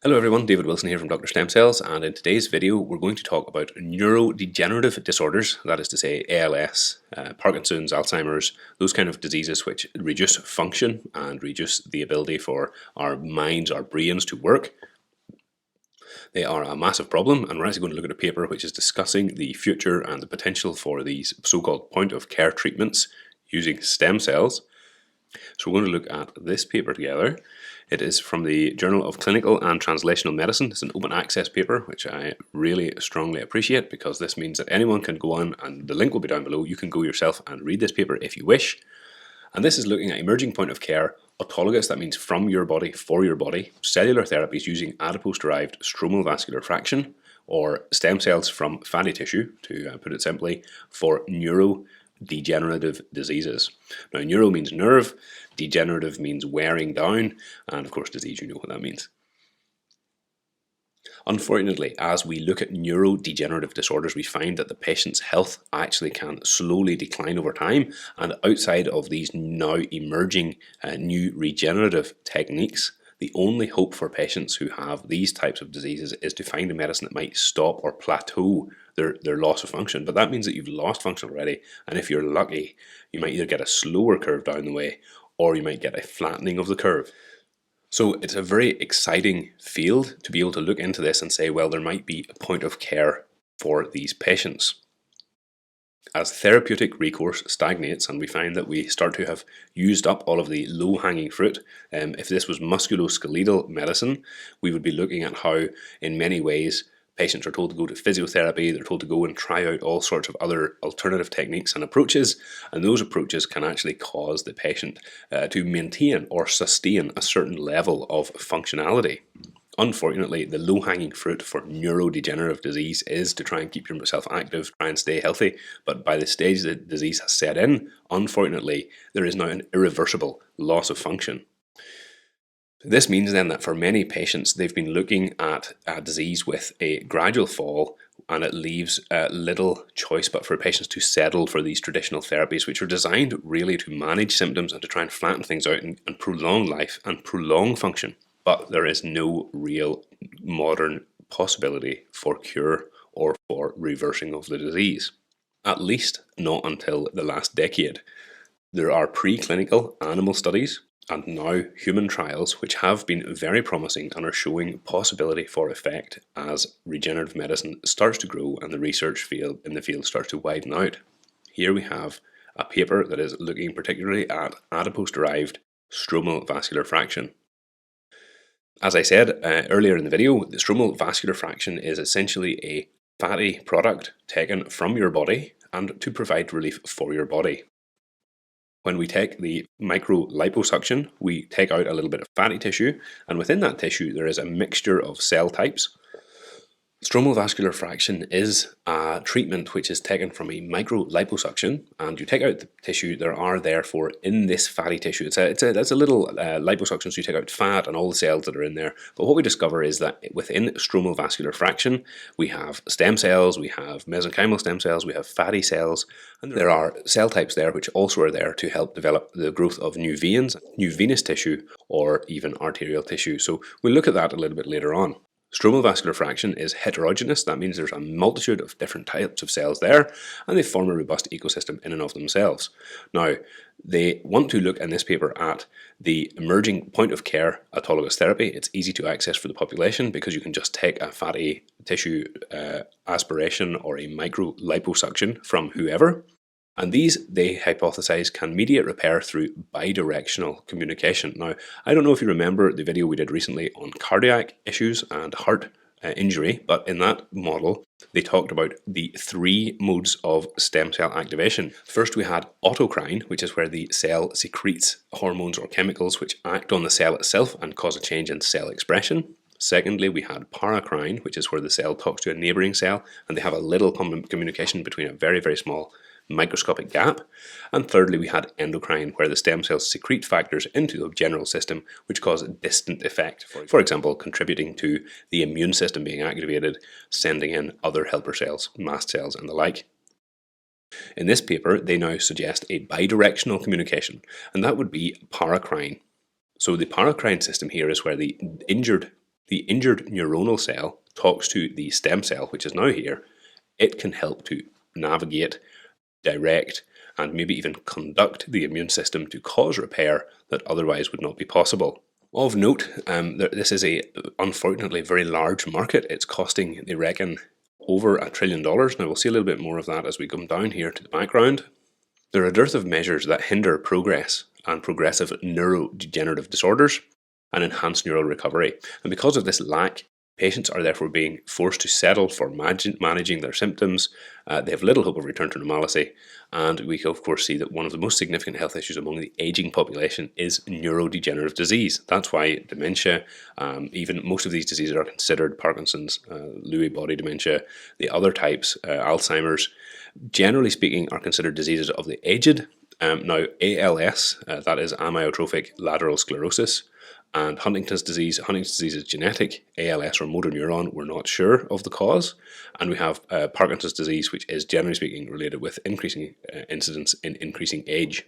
Hello everyone, David Wilson here from Dr. Stem Cells, and in today's video we're going to talk about neurodegenerative disorders, that is to say ALS, Parkinson's, Alzheimer's, those kind of diseases which reduce function and reduce the ability for our minds, our brains to work. They are a massive problem, and we're actually going to look at a paper which is discussing the future and the potential for these so-called point-of-care treatments using stem cells. So we're going to look at this paper together. It is from the Journal of Clinical and Translational Medicine. It's an open access paper, which I really strongly appreciate because this means that anyone can go on, and the link will be down below. You can go yourself and read this paper if you wish. And this is looking at emerging point of care, autologous, that means from your body, for your body, cellular therapies using adipose-derived stromal vascular fraction, or stem cells from fatty tissue, to put it simply, for neurodegenerative diseases. Now, neuro means nerve, degenerative means wearing down, and of course disease, you know what that means. Unfortunately, as we look at neurodegenerative disorders, we find that the patient's health actually can slowly decline over time, and outside of these now emerging new regenerative techniques, the only hope for patients who have these types of diseases is to find a medicine that might stop or plateau their loss of function. But that means that you've lost function already, and if you're lucky, you might either get a slower curve down the way, or you might get a flattening of the curve. So it's a very exciting field to be able to look into this and say, well, there might be a point of care for these patients. As therapeutic recourse stagnates and we find that we start to have used up all of the low-hanging fruit, if this was musculoskeletal medicine, we would be looking at how, in many ways, patients are told to go to physiotherapy, they're told to go and try out all sorts of other alternative techniques and approaches, and those approaches can actually cause the patient to maintain or sustain a certain level of functionality. Unfortunately, the low-hanging fruit for neurodegenerative disease is to try and keep yourself active, try and stay healthy, but by the stage the disease has set in, unfortunately, there is now an irreversible loss of function. This means then that for many patients, they've been looking at a disease with a gradual fall, and it leaves little choice but for patients to settle for these traditional therapies, which are designed really to manage symptoms and to try and flatten things out and prolong life and prolong function. But there is no real modern possibility for cure or for reversing of the disease, at least not until the last decade. There are preclinical animal studies and now human trials which have been very promising and are showing possibility for effect as regenerative medicine starts to grow and the research field in the field starts to widen out. Here we have a paper that is looking particularly at adipose-derived stromal vascular fraction. As I said earlier in the video, the stromal vascular fraction is essentially a fatty product taken from your body and to provide relief for your body. When we take the micro-liposuction, we take out a little bit of fatty tissue, and within that tissue there is a mixture of cell types. Stromal vascular fraction is a treatment which is taken from a micro-liposuction, and you take out the tissue. There are therefore in this fatty tissue, it's a little liposuction, so you take out fat and all the cells that are in there. But what we discover is that within stromal vascular fraction, we have stem cells, we have mesenchymal stem cells, we have fatty cells, and there are cell types there which also are there to help develop the growth of new veins, new venous tissue, or even arterial tissue. So we'll look at that a little bit later on. Stromal vascular fraction is heterogeneous. That means there's a multitude of different types of cells there, and they form a robust ecosystem in and of themselves. Now, they want to look in this paper at the emerging point of care autologous therapy. It's easy to access for the population because you can just take a fatty tissue aspiration or a micro liposuction from whoever. And these, they hypothesize, can mediate repair through bidirectional communication. Now, I don't know if you remember the video we did recently on cardiac issues and heart injury, but in that model, they talked about the three modes of stem cell activation. First, we had autocrine, which is where the cell secretes hormones or chemicals which act on the cell itself and cause a change in cell expression. Secondly, we had paracrine, which is where the cell talks to a neighboring cell, and they have a little communication between a very, very small microscopic gap. And thirdly, we had endocrine, where the stem cells secrete factors into the general system which cause a distant effect, for example, contributing to the immune system being activated, sending in other helper cells, mast cells and the like. In this paper, they now suggest a bidirectional communication, and that would be paracrine. So the paracrine system here is where the injured the injured neuronal cell talks to the stem cell, which is now here. It can help to navigate, direct, and maybe even conduct the immune system to cause repair that otherwise would not be possible. Of note, this is unfortunately very large market. It's costing, they reckon, over $1 trillion. Now we'll see a little bit more of that as we come down here to the background. There are a dearth of measures that hinder progress and progressive neurodegenerative disorders and enhance neural recovery. And because of this lack, patients are therefore being forced to settle for managing their symptoms. They have little hope of return to normalcy. And we of course see that one of the most significant health issues among the aging population is neurodegenerative disease. That's why dementia, even most of these diseases are considered Parkinson's, Lewy body dementia, the other types, Alzheimer's, generally speaking, are considered diseases of the aged. Now, ALS, that is amyotrophic lateral sclerosis, and Huntington's disease is genetic. ALS or motor neuron, we're not sure of the cause. And we have Parkinson's disease, which is generally speaking related with increasing incidence in increasing age.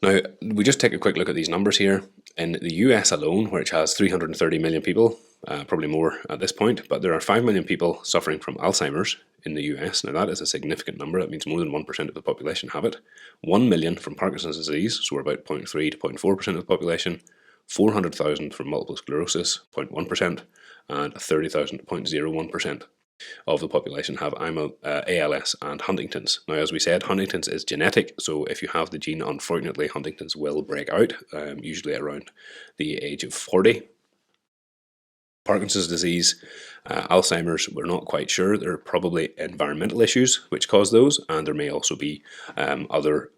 Now, we just take a quick look at these numbers here. In the US alone, which has 330 million people, probably more at this point, but there are 5 million people suffering from Alzheimer's in the US. Now, that is a significant number. That means more than 1% of the population have it. 1 million from Parkinson's disease, so we're about 0.3 to 0.4% of the population. 400,000 from multiple sclerosis, 0.1%, and 30,000, 0.01% of the population have ALS and Huntington's. Now, as we said, Huntington's is genetic, so if you have the gene, unfortunately, Huntington's will break out, usually around the age of 40. Parkinson's disease, Alzheimer's, we're not quite sure. There are probably environmental issues which cause those, and there may also be other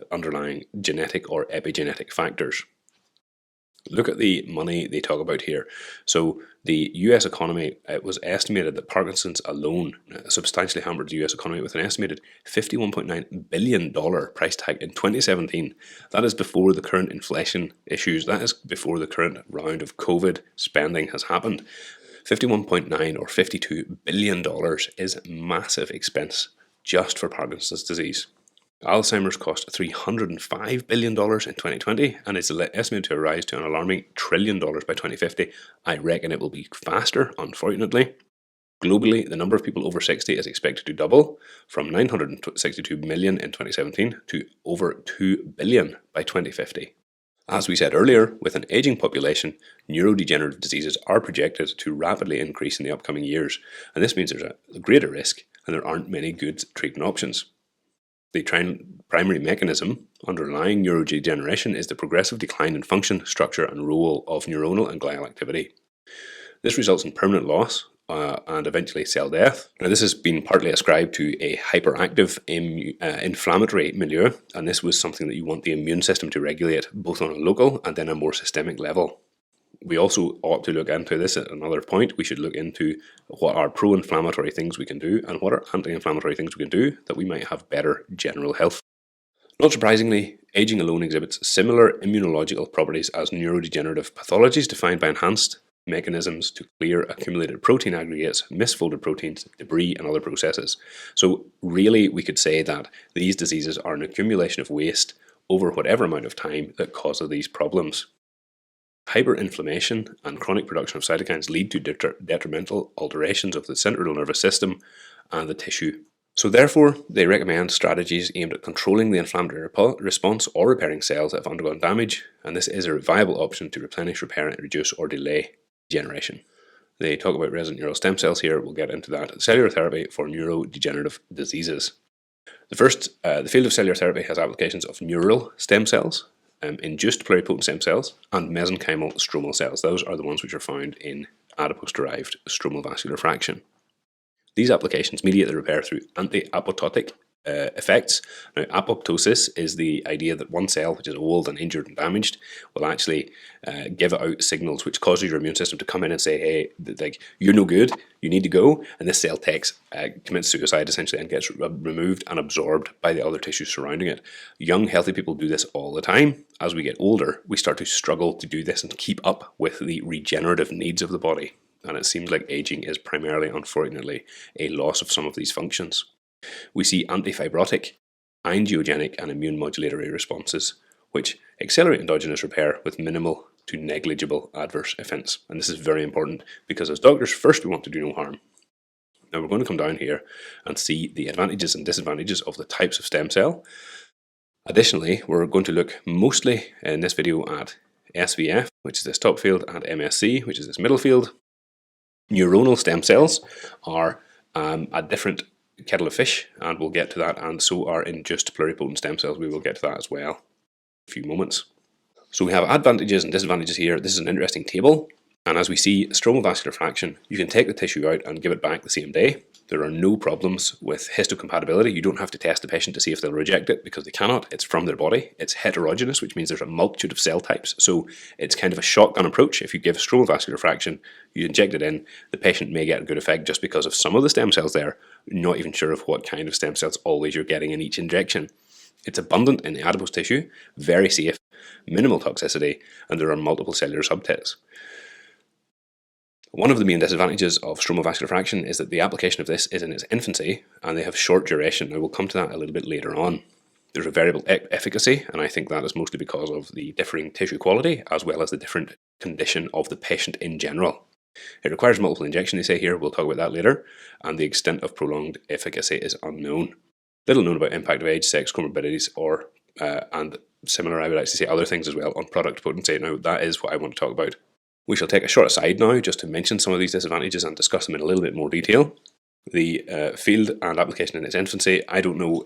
underlying genetic or epigenetic factors. Look at the money they talk about here. So the US economy, it was estimated that Parkinson's alone substantially hampered the US economy with an estimated $51.9 billion price tag in 2017. That is before the current inflation issues. That is before the current round of COVID spending has happened. 51.9 or $52 billion is massive expense just for Parkinson's disease. Alzheimer's cost $305 billion in 2020 and is estimated to rise to an alarming $1 trillion by 2050. I reckon it will be faster, unfortunately. Globally, the number of people over 60 is expected to double from 962 million in 2017 to over 2 billion by 2050. As we said earlier, with an aging population, neurodegenerative diseases are projected to rapidly increase in the upcoming years, and this means there's a greater risk and there aren't many good treatment options. The primary mechanism underlying neurodegeneration is the progressive decline in function, structure, and role of neuronal and glial activity. This results in permanent loss and eventually cell death. Now, this has been partly ascribed to a hyperactive inflammatory milieu, and this was something that you want the immune system to regulate both on a local and then a more systemic level. We also ought to look into this at another point. We should look into what are pro-inflammatory things we can do and what are anti-inflammatory things we can do that we might have better general health. Not surprisingly, aging alone exhibits similar immunological properties as neurodegenerative pathologies defined by enhanced mechanisms to clear accumulated protein aggregates, misfolded proteins, debris, and other processes. So really, we could say that these diseases are an accumulation of waste over whatever amount of time that causes these problems. Hyperinflammation and chronic production of cytokines lead to detrimental alterations of the central nervous system and the tissue. So therefore, they recommend strategies aimed at controlling the inflammatory response or repairing cells that have undergone damage, and this is a viable option to replenish, repair, and reduce or delay degeneration. They talk about resident neural stem cells here. We'll get into that. Cellular therapy for neurodegenerative diseases. The field of cellular therapy has applications of neural stem cells, induced pluripotent stem cells, and mesenchymal stromal cells. Those are the ones which are found in adipose-derived stromal vascular fraction. These applications mediate the repair through anti-apoptotic effects. Now, apoptosis is the idea that one cell which is old and injured and damaged will actually give out signals which cause your immune system to come in and say, hey, like, you're no good, you need to go, and this cell commits suicide essentially and gets removed and absorbed by the other tissues surrounding it. Young, healthy people do this all the time. As we get older, we start to struggle to do this and keep up with the regenerative needs of the body. And it seems like aging is primarily, unfortunately, a loss of some of these functions. We see antifibrotic, angiogenic, and immune modulatory responses, which accelerate endogenous repair with minimal to negligible adverse events. And this is very important because as doctors, first we want to do no harm. Now we're going to come down here and see the advantages and disadvantages of the types of stem cell. Additionally, we're going to look mostly in this video at SVF, which is this top field, and MSC, which is this middle field. Neuronal stem cells are a different kettle of fish, and we'll get to that, and so are induced pluripotent stem cells. We will get to that as well in a few moments. So we have advantages and disadvantages here. This is an interesting table, and as we see stromal vascular fraction, you can take the tissue out and give it back the same day. There are no problems with histocompatibility. You don't have to test the patient to see if they'll reject it, because they cannot. It's from their body. It's heterogeneous, which means there's a multitude of cell types. So it's kind of a shotgun approach. If you give stromal vascular fraction, you inject it in, the patient may get a good effect just because of some of the stem cells there. Not even sure of what kind of stem cells always you're getting in each injection. It's abundant in the adipose tissue, very safe, minimal toxicity, and there are multiple cellular subtypes. One of the main disadvantages of stromal vascular fraction is that the application of this is in its infancy, and they have short duration. I will come to that a little bit later on. There's a variable efficacy, and I think that is mostly because of the differing tissue quality, as well as the different condition of the patient in general. It requires multiple injection, they say here. We'll talk about that later, and the extent of prolonged efficacy is unknown. Little known about impact of age, sex, comorbidities, and similar, I would actually say other things as well, on product potency. Now, that is what I want to talk about. We shall take a short aside now just to mention some of these disadvantages and discuss them in a little bit more detail. The field and application in its infancy, I don't know,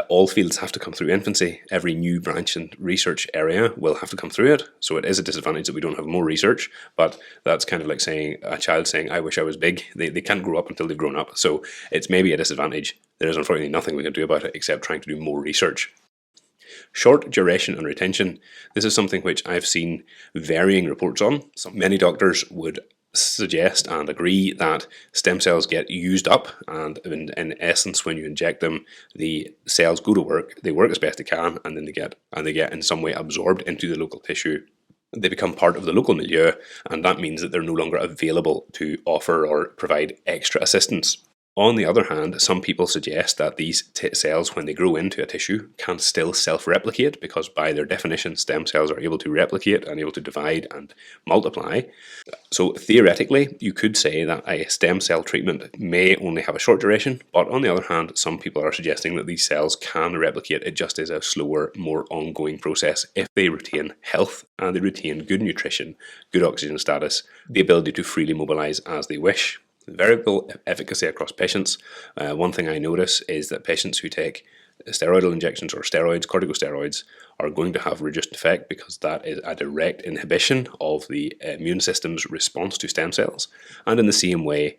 all fields have to come through infancy. Every new branch and research area will have to come through it. So it is a disadvantage that we don't have more research, but that's kind of like saying a child saying, I wish I was big. They can't grow up until they've grown up. So it's maybe a disadvantage. There is unfortunately nothing we can do about it except trying to do more research. Short duration and retention. This is something which I've seen varying reports on. Many doctors would suggest and agree that stem cells get used up, and in essence, when you inject them, the cells go to work, they work as best they can, and then they get in some way absorbed into the local tissue. They become part of the local milieu, and that means that they're no longer available to offer or provide extra assistance. On the other hand, some people suggest that these cells, when they grow into a tissue, can still self-replicate, because by their definition, stem cells are able to replicate and able to divide and multiply. So theoretically, you could say that a stem cell treatment may only have a short duration, but on the other hand, some people are suggesting that these cells can replicate. It just is a slower, more ongoing process if they retain health and they retain good nutrition, good oxygen status, the ability to freely mobilize as they wish. Variable efficacy across patients. One thing I notice is that patients who take steroidal injections or steroids, corticosteroids, are going to have reduced effect, because that is a direct inhibition of the immune system's response to stem cells. And in the same way,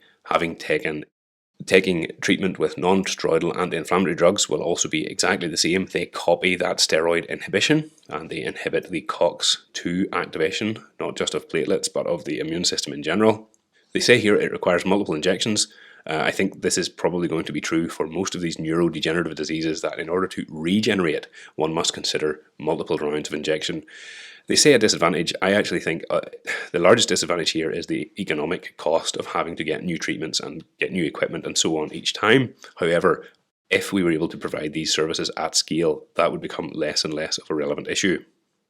taking treatment with non-steroidal anti-inflammatory drugs will also be exactly the same. They copy that steroid inhibition, and they inhibit the COX-2 activation, not just of platelets, but of the immune system in general. They say here it requires multiple injections. I think this is probably going to be true for most of these neurodegenerative diseases, that in order to regenerate, one must consider multiple rounds of injection. They say a disadvantage. I actually think the largest disadvantage here is the economic cost of having to get new treatments and get new equipment and so on each time. However, if we were able to provide these services at scale, that would become less and less of a relevant issue.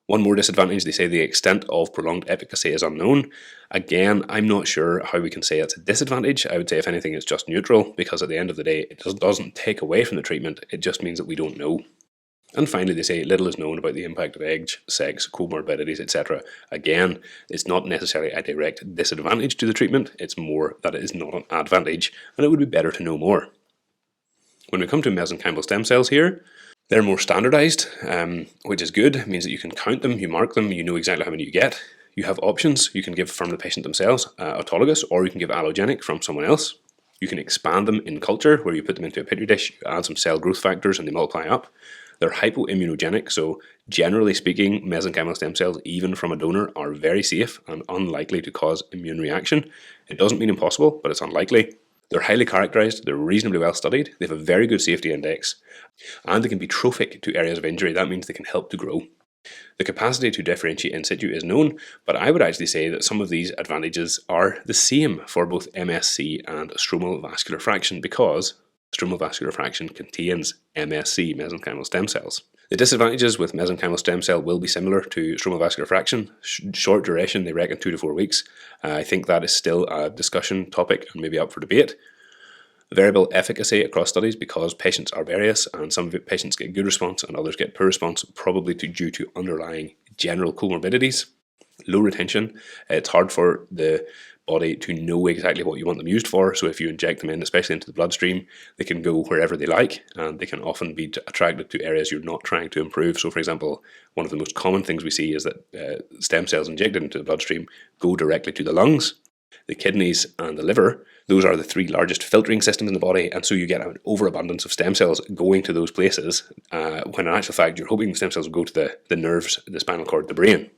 One more disadvantage, they say the extent of prolonged efficacy is unknown. Again, I'm not sure how we can say it's a disadvantage. I would say if anything, it's just neutral, because at the end of the day, it doesn't take away from the treatment. It just means that we don't know. And finally, they say little is known about the impact of age, sex, comorbidities, etc. Again, it's not necessarily a direct disadvantage to the treatment. It's more that it is not an advantage, and it would be better to know more. When we come to mesenchymal stem cells here, they're more standardized, which is good. It means that you can count them, you mark them, you know exactly how many you get. You have options. You can give from the patient themselves, autologous, or you can give allogenic from someone else. You can expand them in culture, where you put them into a petri dish, you add some cell growth factors, and they multiply up. They're hypoimmunogenic, so generally speaking, mesenchymal stem cells, even from a donor, are very safe and unlikely to cause immune reaction. It doesn't mean impossible, but it's unlikely. They're highly characterized, they're reasonably well studied, they have a very good safety index, and they can be trophic to areas of injury. That means they can help to grow. The capacity to differentiate in situ is known, but I would actually say that some of these advantages are the same for both MSC and stromal vascular fraction, because stromal vascular fraction contains MSC, mesenchymal stem cells. The disadvantages with mesenchymal stem cell will be similar to stromal vascular fraction. Short duration, they reckon 2 to 4 weeks. I think that is still a discussion topic and maybe up for debate. Variable efficacy across studies because patients are various and some patients get good response and others get poor response, probably due to underlying general comorbidities. Low retention, it's hard for the body to know exactly what you want them used for, so if you inject them in, especially into the bloodstream, they can go wherever they like and they can often be attracted to areas you're not trying to improve. So for example, one of the most common things we see is that stem cells injected into the bloodstream go directly to the lungs, the kidneys and the liver. Those are the 3 largest filtering systems in the body, and so you get an overabundance of stem cells going to those places, when in actual fact you're hoping the stem cells will go to the nerves, the spinal cord, the brain.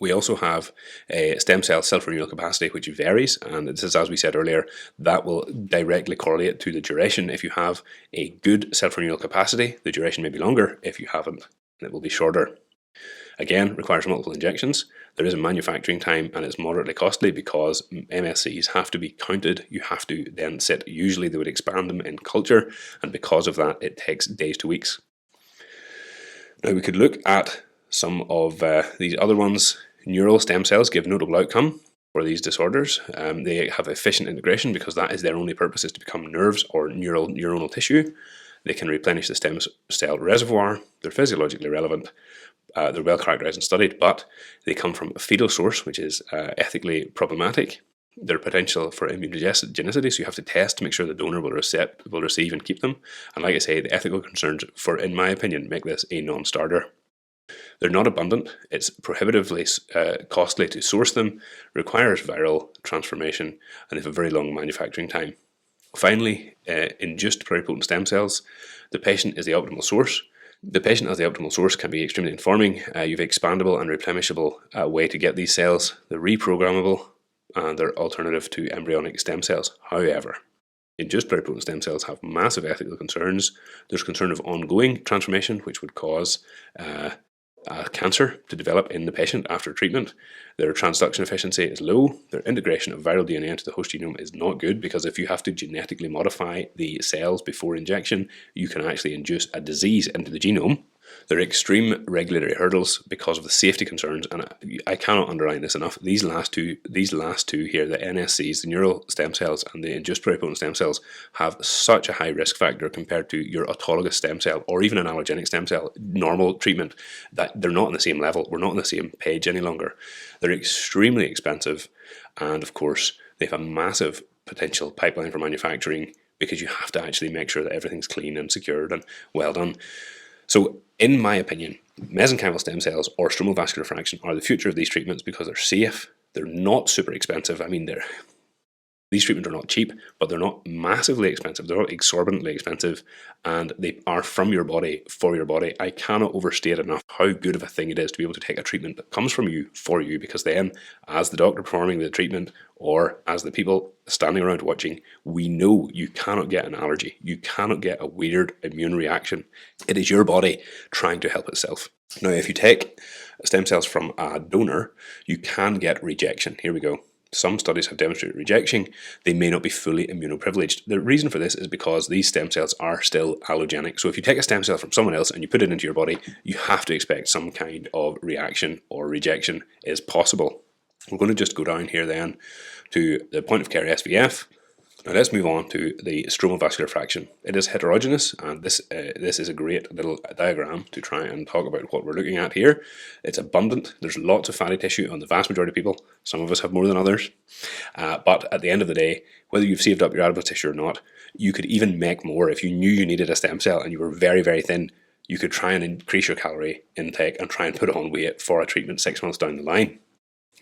We also have a stem cell self-renewal capacity which varies, and this is, as we said earlier, that will directly correlate to the duration. If you have a good self-renewal capacity, the duration may be longer. If you haven't, it will be shorter. Again, requires multiple injections. There is a manufacturing time and it's moderately costly because MSCs have to be counted. You have to then sit, usually they would expand them in culture, and because of that it takes days to weeks. Now we could look at some of these other ones. Neural stem cells give notable outcome for these disorders. They have efficient integration because that is their only purpose, is to become nerves or neuronal tissue. They can replenish the stem cell reservoir. They're physiologically relevant. They're well characterized and studied, but they come from a fetal source, which is ethically problematic. Their potential for immunogenicity, so you have to test to make sure the donor will receive and keep them. And like I say, the ethical concerns, in my opinion, make this a non-starter. They're not abundant. It's prohibitively costly to source them, requires viral transformation, and they have a very long manufacturing time. Finally, induced pluripotent stem cells. The patient is the optimal source. The patient as the optimal source can be extremely informing. You've expandable and replenishable way to get these cells. They're reprogrammable and they're alternative to embryonic stem cells. However, induced pluripotent stem cells have massive ethical concerns. There's concern of ongoing transformation, which would cause cancer to develop in the patient after treatment. Their transduction efficiency is low. Their integration of viral DNA into the host genome is not good, because if you have to genetically modify the cells before injection, you can actually induce a disease into the genome. There are extreme regulatory hurdles because of the safety concerns, and I cannot underline this enough. These last two here, the NSCs, the neural stem cells, and the induced pluripotent stem cells, have such a high risk factor compared to your autologous stem cell or even an allogenic stem cell normal treatment, that they're not on the same level. We're not on the same page any longer. They're extremely expensive, and of course, they have a massive potential pipeline for manufacturing, because you have to actually make sure that everything's clean and secured and well done. So, in my opinion, mesenchymal stem cells or stromal vascular fraction are the future of these treatments because they're safe, they're not super expensive. I mean, these treatments are not cheap, but they're not massively expensive. They're not exorbitantly expensive, and they are from your body, for your body. I cannot overstate enough how good of a thing it is to be able to take a treatment that comes from you, for you, because then, as the doctor performing the treatment, or as the people standing around watching, we know you cannot get an allergy. You cannot get a weird immune reaction. It is your body trying to help itself. Now, if you take stem cells from a donor, you can get rejection. Here we go. Some studies have demonstrated rejection. They may not be fully immunoprivileged. The reason for this is because these stem cells are still allogenic. So if you take a stem cell from someone else and you put it into your body, you have to expect some kind of reaction or rejection is possible. We're going to just go down here then to the point of care SVF. Now let's move on to the stromal vascular fraction. It is heterogeneous, and this is a great little diagram to try and talk about what we're looking at here. It's abundant. There's lots of fatty tissue on the vast majority of people. Some of us have more than others. But at the end of the day, whether you've saved up your adipose tissue or not, you could even make more. If you knew you needed a stem cell and you were very, very thin, you could try and increase your calorie intake and try and put on weight for a treatment 6 months down the line.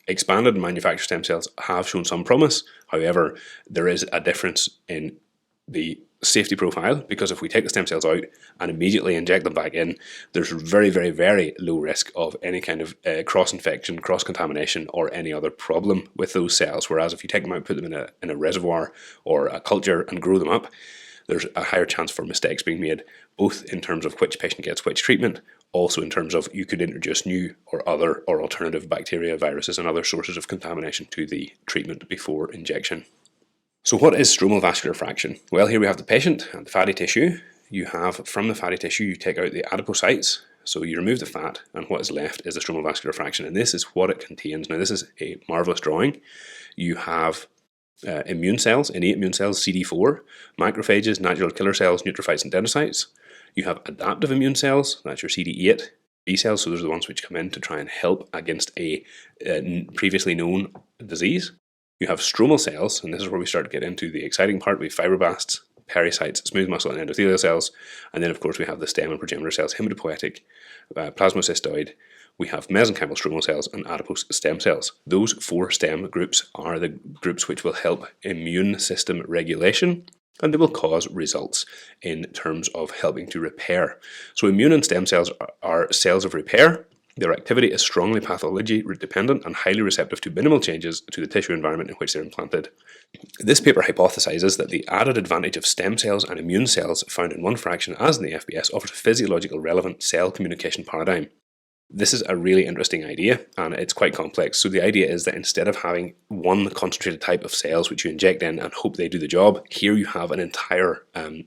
Expanded and manufactured stem cells have shown some promise. However, there is a difference in the safety profile, because if we take the stem cells out and immediately inject them back in, there's very, very, very low risk of any kind of cross-infection, cross-contamination, or any other problem with those cells. Whereas if you take them out, put them in a reservoir or a culture and grow them up, there's a higher chance for mistakes being made, both in terms of which patient gets which treatment, also in terms of you could introduce new or other or alternative bacteria, viruses, and other sources of contamination to the treatment before injection. So what is stromal vascular fraction? Well, here we have the patient and the fatty tissue. you have from the fatty tissue, you take out the adipocytes. So you remove the fat, and what is left is the stromal vascular fraction, and this is what it contains. Now, this is a marvelous drawing. You have immune cells, innate immune cells, CD4, macrophages, natural killer cells, neutrophils, and dendrocytes. You have adaptive immune cells, that's your CD8, B cells, so those are the ones which come in to try and help against a previously known disease. You have stromal cells, and this is where we start to get into the exciting part. We have fibroblasts, pericytes, smooth muscle and endothelial cells, and then of course we have the stem and progenitor cells, hematopoietic, plasmacystoid. We have mesenchymal stromal cells and adipose stem cells. Those 4 stem groups are the groups which will help immune system regulation, and they will cause results in terms of helping to repair. So immune and stem cells are cells of repair. Their activity is strongly pathology dependent and highly receptive to minimal changes to the tissue environment in which they're implanted. This paper hypothesizes that the added advantage of stem cells and immune cells found in one fraction as in the FBS offers a physiological relevant cell communication paradigm. This is a really interesting idea, and it's quite complex. So the idea is that instead of having one concentrated type of cells which you inject in and hope they do the job, here you have an entire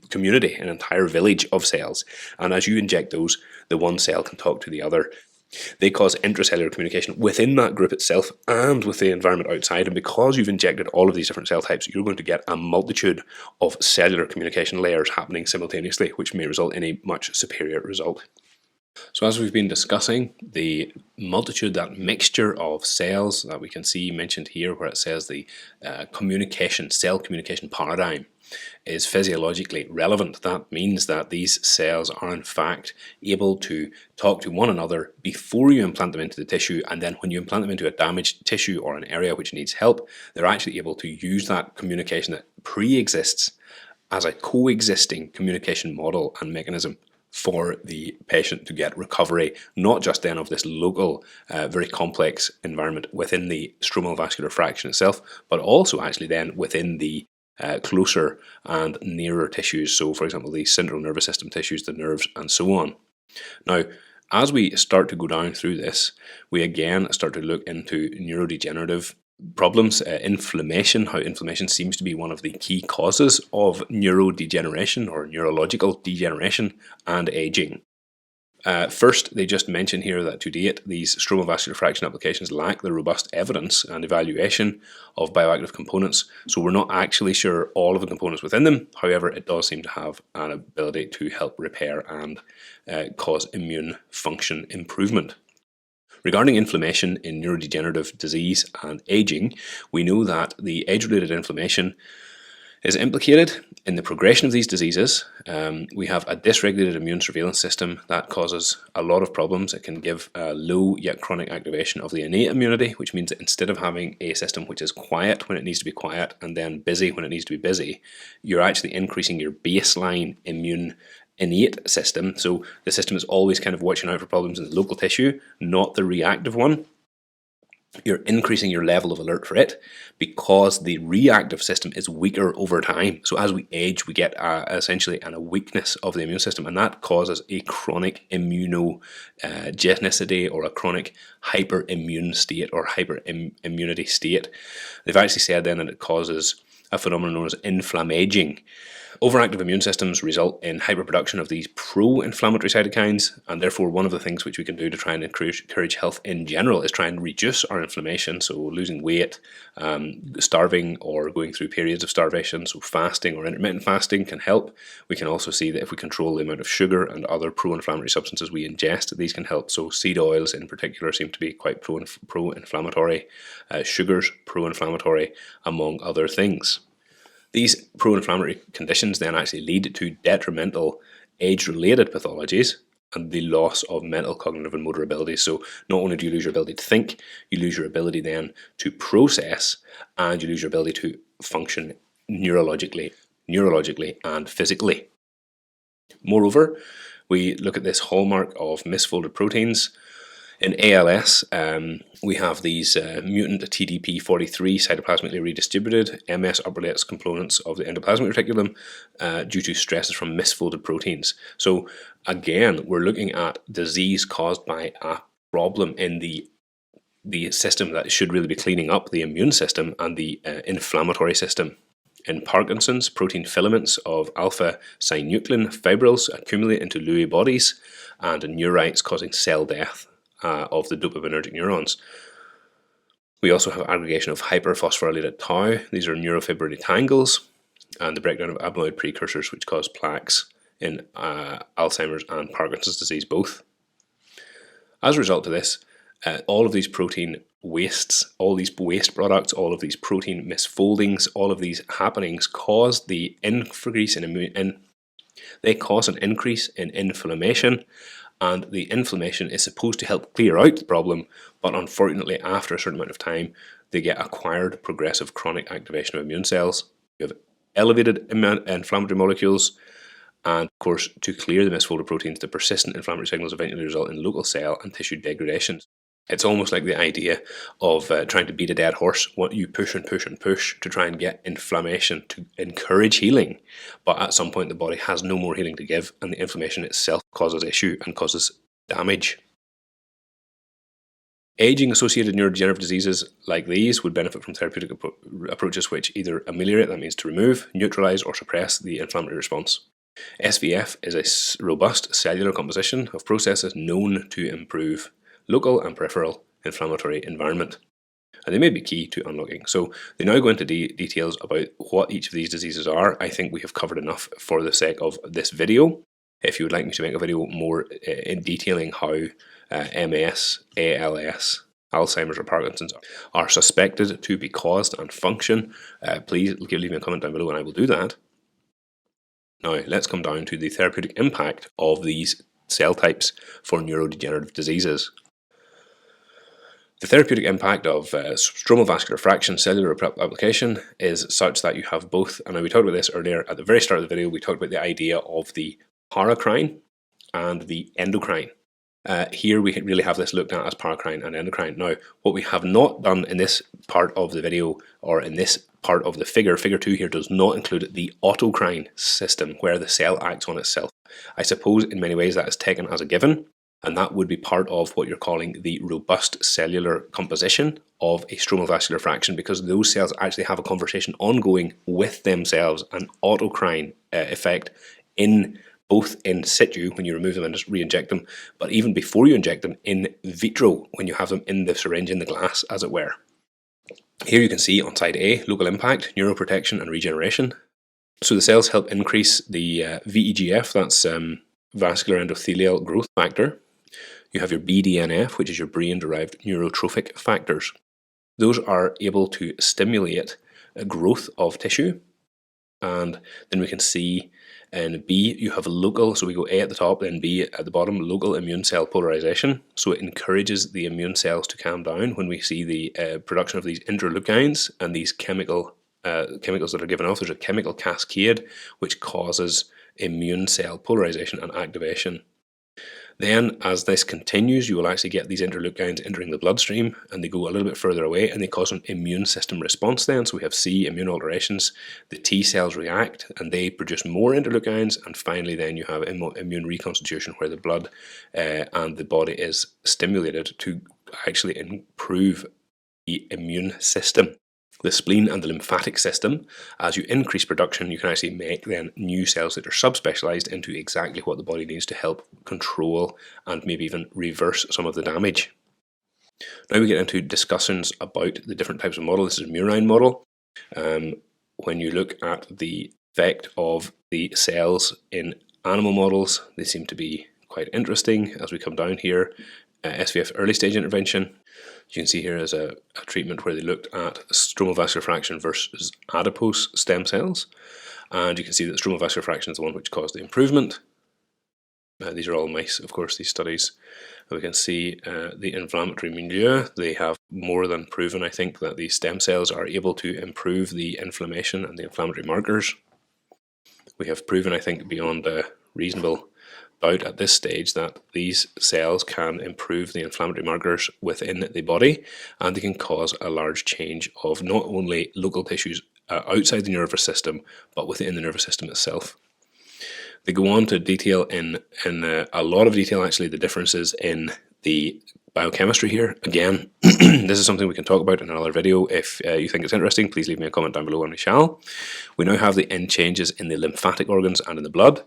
community, an entire village of cells. And as you inject those, the one cell can talk to the other. They cause intracellular communication within that group itself and with the environment outside. And because you've injected all of these different cell types, you're going to get a multitude of cellular communication layers happening simultaneously, which may result in a much superior result. So as we've been discussing, the multitude, that mixture of cells that we can see mentioned here where it says the cell communication paradigm is physiologically relevant. That means that these cells are in fact able to talk to one another before you implant them into the tissue, and then when you implant them into a damaged tissue or an area which needs help, they're actually able to use that communication that pre-exists as a coexisting communication model and mechanism for the patient to get recovery, not just then of this local, very complex environment within the stromal vascular fraction itself, but also actually then within the closer and nearer tissues. So, for example, the central nervous system tissues, the nerves, and so on. Now, as we start to go down through this, we again start to look into neurodegenerative problems, inflammation, how inflammation seems to be one of the key causes of neurodegeneration or neurological degeneration and aging. First, they just mention here that to date, these stromal vascular fraction applications lack the robust evidence and evaluation of bioactive components, so we're not actually sure all of the components within them. However, it does seem to have an ability to help repair and cause immune function improvement. Regarding inflammation in neurodegenerative disease and aging, we know that the age-related inflammation is implicated in the progression of these diseases. We have a dysregulated immune surveillance system that causes a lot of problems. It can give low yet chronic activation of the innate immunity, which means that instead of having a system which is quiet when it needs to be quiet and then busy when it needs to be busy, you're actually increasing your baseline innate system. So the system is always kind of watching out for problems in the local tissue, not the reactive one. You're increasing your level of alert for it because the reactive system is weaker over time. So as we age, we get essentially a weakness of the immune system, and that causes a chronic immunogenicity or a chronic hyperimmune state or hyperimmunity state. They've actually said then that it causes a phenomenon known as inflammaging. Overactive immune systems result in hyperproduction of these pro-inflammatory cytokines, and therefore one of the things which we can do to try and encourage health in general is try and reduce our inflammation. So losing weight, starving or going through periods of starvation, so fasting or intermittent fasting can help. We can also see that if we control the amount of sugar and other pro-inflammatory substances we ingest, these can help. So seed oils in particular seem to be quite pro-inflammatory, sugars pro-inflammatory, among other things. These pro-inflammatory conditions then actually lead to detrimental age-related pathologies and the loss of mental, cognitive and motor abilities. So not only do you lose your ability to think, you lose your ability then to process, and you lose your ability to function neurologically and physically. Moreover, we look at this hallmark of misfolded proteins. In ALS, we have these mutant TDP43 cytoplasmically redistributed MS upregulates components of the endoplasmic reticulum due to stresses from misfolded proteins. So again, we're looking at disease caused by a problem in the system that should really be cleaning up, the immune system and the inflammatory system. In Parkinson's, protein filaments of alpha-synuclein fibrils accumulate into Lewy bodies and neurites, causing cell death of the dopaminergic neurons. We also have aggregation of hyperphosphorylated tau. These are neurofibrillary tangles, and the breakdown of amyloid precursors, which cause plaques in Alzheimer's and Parkinson's disease both. As a result of this, all of these protein wastes, all these waste products, all of these protein misfoldings, all of these happenings cause the increase in they cause an increase in inflammation, and the inflammation is supposed to help clear out the problem, but unfortunately after a certain amount of time they get acquired progressive chronic activation of immune cells. You have elevated inflammatory molecules, and of course, to clear the misfolded proteins, the persistent inflammatory signals eventually result in local cell and tissue degradation. It's almost like the idea of trying to beat a dead horse. What you push and push and push to try and get inflammation to encourage healing, but at some point the body has no more healing to give, and the inflammation itself causes issue and causes damage. Aging-associated neurodegenerative diseases like these would benefit from therapeutic approaches which either ameliorate, that means to remove, neutralize, or suppress the inflammatory response. SVF is a robust cellular composition of processes known to improve local and peripheral inflammatory environment, and they may be key to unlocking. So they now go into details about what each of these diseases are. I think we have covered enough for the sake of this video. If you would like me to make a video more in detailing how MS, ALS, Alzheimer's or Parkinson's are suspected to be caused and function, please leave me a comment down below and I will do that. Now let's come down to the therapeutic impact of these cell types for neurodegenerative diseases. The therapeutic impact of stromal vascular fraction cellular application is such that you have both, and we talked about this earlier at the very start of the video. We talked about the idea of the paracrine and the endocrine. Here we really have this looked at as paracrine and endocrine. Now, what we have not done in this part of the video, or in this part of the figure 2 here, does not include the autocrine system, where the cell acts on itself. I suppose in many ways that is taken as a given, and that would be part of what you're calling the robust cellular composition of a stromal vascular fraction, because those cells actually have a conversation ongoing with themselves, an autocrine effect in both in situ when you remove them and just re-inject them, but even before you inject them in vitro when you have them in the syringe, in the glass as it were. Here you can see on side A, local impact, neuroprotection and regeneration. So the cells help increase the VEGF, that's vascular endothelial growth factor. You have your BDNF, which is your brain-derived neurotrophic factors. Those are able to stimulate a growth of tissue. And then we can see in B, you have local, so we go A at the top, then B at the bottom, local immune cell polarization. So it encourages the immune cells to calm down when we see the production of these interleukins and these chemicals that are given off. There's a chemical cascade which causes immune cell polarization and activation. Then, as this continues, you will actually get these interleukins entering the bloodstream, and they go a little bit further away, and they cause an immune system response then. So we have C, immune alterations, the T cells react, and they produce more interleukins, and finally then you have immune reconstitution, where the blood and the body is stimulated to actually improve the immune system. The spleen and the lymphatic system, as you increase production, you can actually make then new cells that are subspecialized into exactly what the body needs to help control and maybe even reverse some of the damage. Now we get into discussions about the different types of model. This is a murine model. When you look at the effect of the cells in animal models, they seem to be quite interesting. As we come down here, SVF early stage intervention. You can see here is a treatment where they looked at stromal vascular fraction versus adipose stem cells, and you can see that the stromal vascular fraction is the one which caused the improvement. These are all mice, of course, these studies. We can see the inflammatory milieu. They have more than proven, I think, that these stem cells are able to improve the inflammation and the inflammatory markers. We have proven, I think, beyond a reasonable doubt at this stage that these cells can improve the inflammatory markers within the body, and they can cause a large change of not only local tissues outside the nervous system, but within the nervous system itself. They go on to detail in a lot of detail actually the differences in the biochemistry here. Again, this is something we can talk about in another video. If you think it's interesting, please leave me a comment down below and we shall. We now have the end changes in the lymphatic organs and in the blood.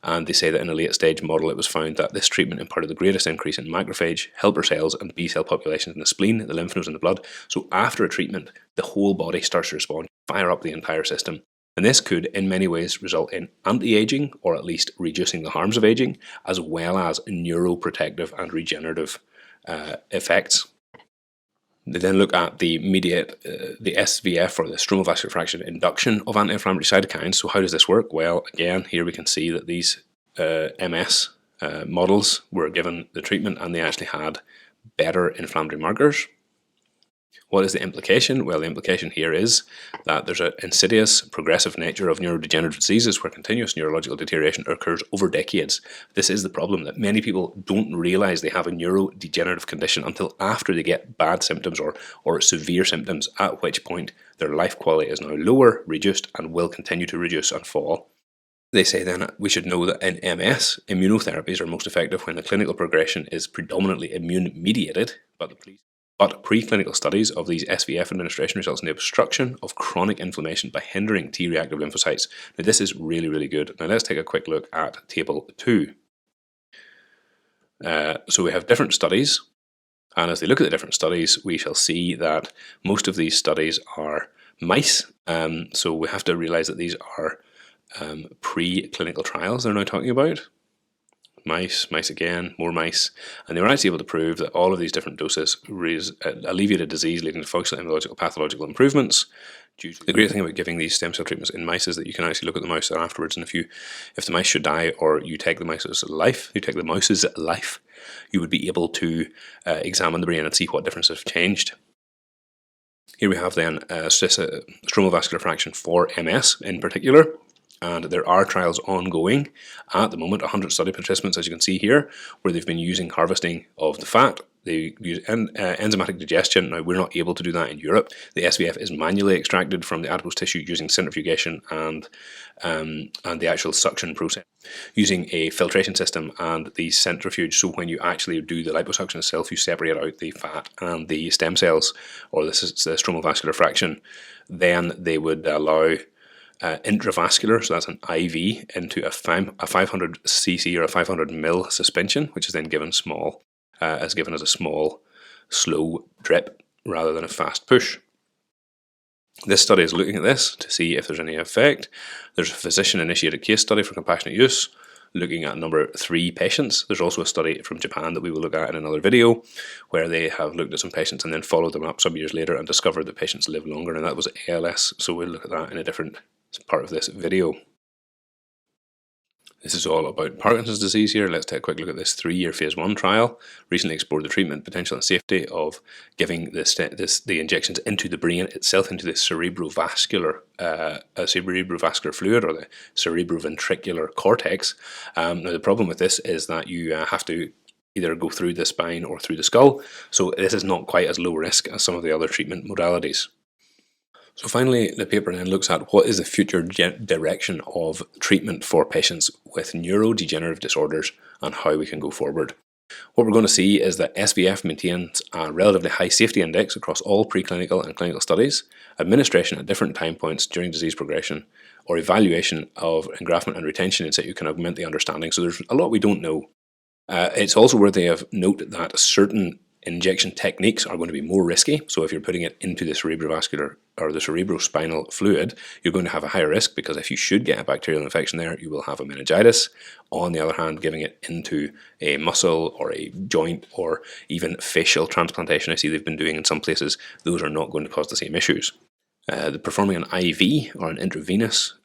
And they say that in a late stage model it was found that this treatment imparted the greatest increase in macrophage, helper cells and B cell populations in the spleen, the lymph nodes and the blood. So after a treatment, the whole body starts to respond, fire up the entire system. And this could in many ways result in anti-aging, or at least reducing the harms of aging, as well as neuroprotective and regenerative effects. They then look at the the SVF, or the stromal vascular fraction induction of anti-inflammatory cytokines. So how does this work? Well, again, here we can see that these MS models were given the treatment and they actually had better inflammatory markers. What is the implication? Well, the implication here is that there's an insidious, progressive nature of neurodegenerative diseases where continuous neurological deterioration occurs over decades. This is the problem, that many people don't realize they have a neurodegenerative condition until after they get bad symptoms or severe symptoms, at which point their life quality is now lower, reduced, and will continue to reduce and fall. They say then we should know that in MS, immunotherapies are most effective when the clinical progression is predominantly immune-mediated, but preclinical studies of these SVF administration results in the obstruction of chronic inflammation by hindering T-reactive lymphocytes. Now this is really, really good. Now let's take a quick look at table 2. So we have different studies, and as they look at the different studies, we shall see that most of these studies are mice. So we have to realize that these are preclinical trials they're now talking about. Mice again, more mice, and they were actually able to prove that all of these different doses alleviated disease leading to functional, immunological, pathological improvements. The great thing about giving these stem cell treatments in mice is that you can actually look at the mouse afterwards, and if the mice should die, or you take the mouse's life, you would be able to examine the brain and see what differences have changed. Here we have then stromal vascular fraction for MS in particular. And there are trials ongoing at the moment, 100 study participants, as you can see here, where they've been using harvesting of the fat. They use enzymatic digestion. Now, we're not able to do that in Europe. The SVF is manually extracted from the adipose tissue using centrifugation and the actual suction process, using a filtration system and the centrifuge. So when you actually do the liposuction itself, you separate out the fat and the stem cells, or this is the stromal vascular fraction. Then they would allow intravascular, so that's an IV, into a 500 cc or a 500 ml suspension, which is then given as a small, slow drip rather than a fast push. This study is looking at this to see if there's any effect. There's a physician-initiated case study for compassionate use, looking at number 3 patients. There's also a study from Japan that we will look at in another video, where they have looked at some patients and then followed them up some years later and discovered that patients live longer, and that was ALS, so we'll look at that in a different part of this video. This is all about Parkinson's disease here. Let's take a quick look at this 3-year phase 1 trial. Recently explored the treatment potential and safety of giving the injections into the brain itself, into the cerebrovascular fluid, or the cerebroventricular cortex. Now the problem with this is that you have to either go through the spine or through the skull, so this is not quite as low risk as some of the other treatment modalities. So finally, the paper then looks at what is the future direction of treatment for patients with neurodegenerative disorders and how we can go forward. What we're going to see is that SVF maintains a relatively high safety index across all preclinical and clinical studies, administration at different time points during disease progression, or evaluation of engraftment and retention in situ can augment the understanding. So there's a lot we don't know. It's also worthy of note that certain injection techniques are going to be more risky. So if you're putting it into the cerebrovascular or the cerebrospinal fluid, you're going to have a higher risk, because if you should get a bacterial infection there, you will have a meningitis. On the other hand, giving it into a muscle or a joint or even facial transplantation, I see they've been doing in some places, those are not going to cause the same issues. Performing an IV or an intravenous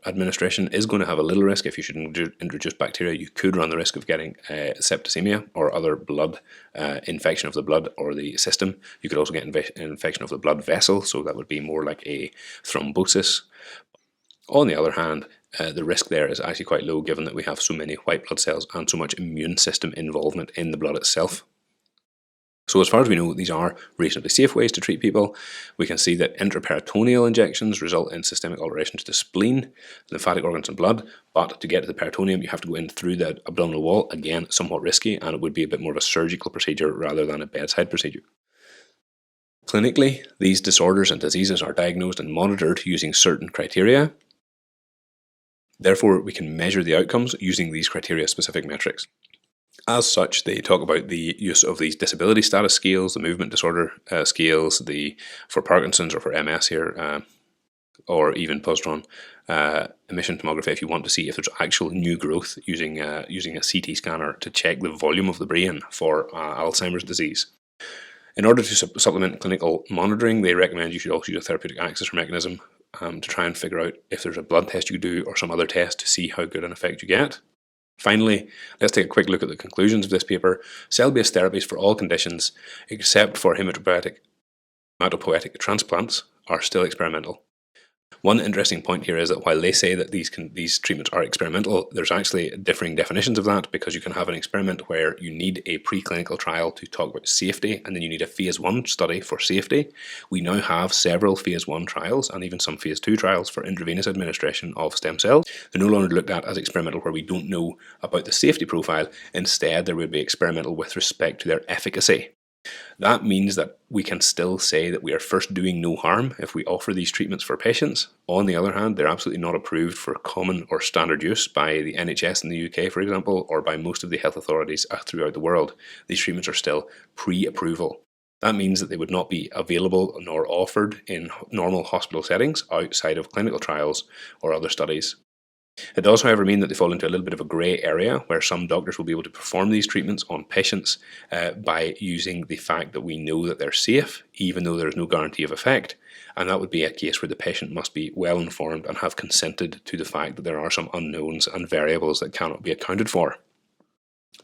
administration is going to have a little risk. If you should introduce bacteria, you could run the risk of getting septicemia or other blood infection of the blood or the system. You could also get infection of the blood vessel, so that would be more like a thrombosis. On the other hand, the risk there is actually quite low, given that we have so many white blood cells and so much immune system involvement in the blood itself. So as far as we know, these are reasonably safe ways to treat people. We can see that intraperitoneal injections result in systemic alteration to the spleen, lymphatic organs and blood, but to get to the peritoneum you have to go in through the abdominal wall, again somewhat risky, and it would be a bit more of a surgical procedure rather than a bedside procedure. Clinically, these disorders and diseases are diagnosed and monitored using certain criteria. Therefore, we can measure the outcomes using these criteria-specific metrics. As such, they talk about the use of these disability status scales, the movement disorder scales, for Parkinson's or for MS here, or even positron emission tomography if you want to see if there's actual new growth using a CT scanner to check the volume of the brain for Alzheimer's disease. In order to supplement clinical monitoring, they recommend you should also use a therapeutic axis or mechanism to try and figure out if there's a blood test you do or some other test to see how good an effect you get. Finally, let's take a quick look at the conclusions of this paper. Cell-based therapies for all conditions, except for hematopoietic transplants, are still experimental. One interesting point here is that while they say that these treatments are experimental, there's actually differing definitions of that, because you can have an experiment where you need a preclinical trial to talk about safety, and then you need a phase 1 study for safety. We now have several phase 1 trials and even some phase 2 trials for intravenous administration of stem cells. They're no longer looked at as experimental where we don't know about the safety profile. Instead, there would be experimental with respect to their efficacy. That means that we can still say that we are first doing no harm if we offer these treatments for patients. On the other hand, they're absolutely not approved for common or standard use by the NHS in the UK, for example, or by most of the health authorities throughout the world. These treatments are still pre-approval. That means that they would not be available nor offered in normal hospital settings outside of clinical trials or other studies. It does, however, mean that they fall into a little bit of a grey area where some doctors will be able to perform these treatments on patients by using the fact that we know that they're safe, even though there's no guarantee of effect. And that would be a case where the patient must be well informed and have consented to the fact that there are some unknowns and variables that cannot be accounted for.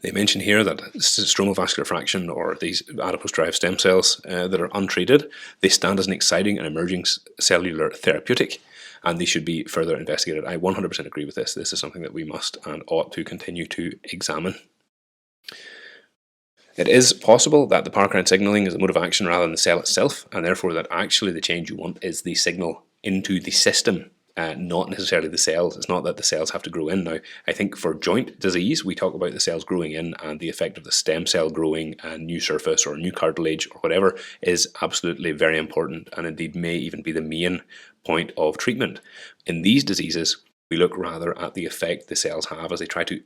They mention here that stromal vascular fraction, or these adipose-derived stem cells that are untreated, they stand as an exciting and emerging cellular therapeutic, and these should be further investigated. I 100% agree with this. This is something that we must and ought to continue to examine. It is possible that the paracrine signaling is the mode of action rather than the cell itself, and therefore that actually the change you want is the signal into the system, not necessarily the cells. It's not that the cells have to grow in. Now, I think for joint disease, we talk about the cells growing in, and the effect of the stem cell growing a new surface or new cartilage or whatever is absolutely very important, and indeed may even be the main point of treatment. In these diseases, we look rather at the effect the cells have as they try to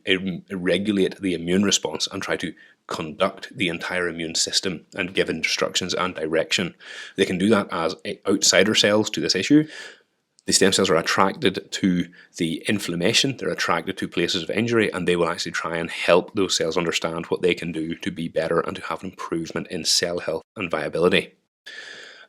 regulate the immune response and try to conduct the entire immune system and give instructions and direction. They can do that as outsider cells to this issue. The stem cells are attracted to the inflammation, they're attracted to places of injury, and they will actually try and help those cells understand what they can do to be better and to have an improvement in cell health and viability.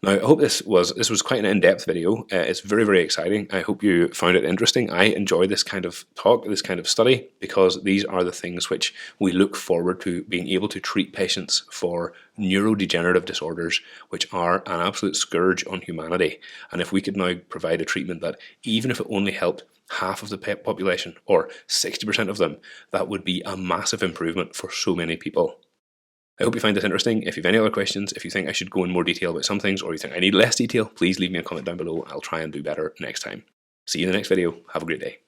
Now, I hope this was quite an in-depth video. It's very, very exciting. I hope you found it interesting. I enjoy this kind of talk, this kind of study, because these are the things which we look forward to being able to treat patients for neurodegenerative disorders, which are an absolute scourge on humanity. And if we could now provide a treatment that, even if it only helped half of the population or 60% of them, that would be a massive improvement for so many people. I hope you find this interesting. If you have any other questions, if you think I should go in more detail about some things, or you think I need less detail, please leave me a comment down below. I'll try and do better next time. See you in the next video. Have a great day.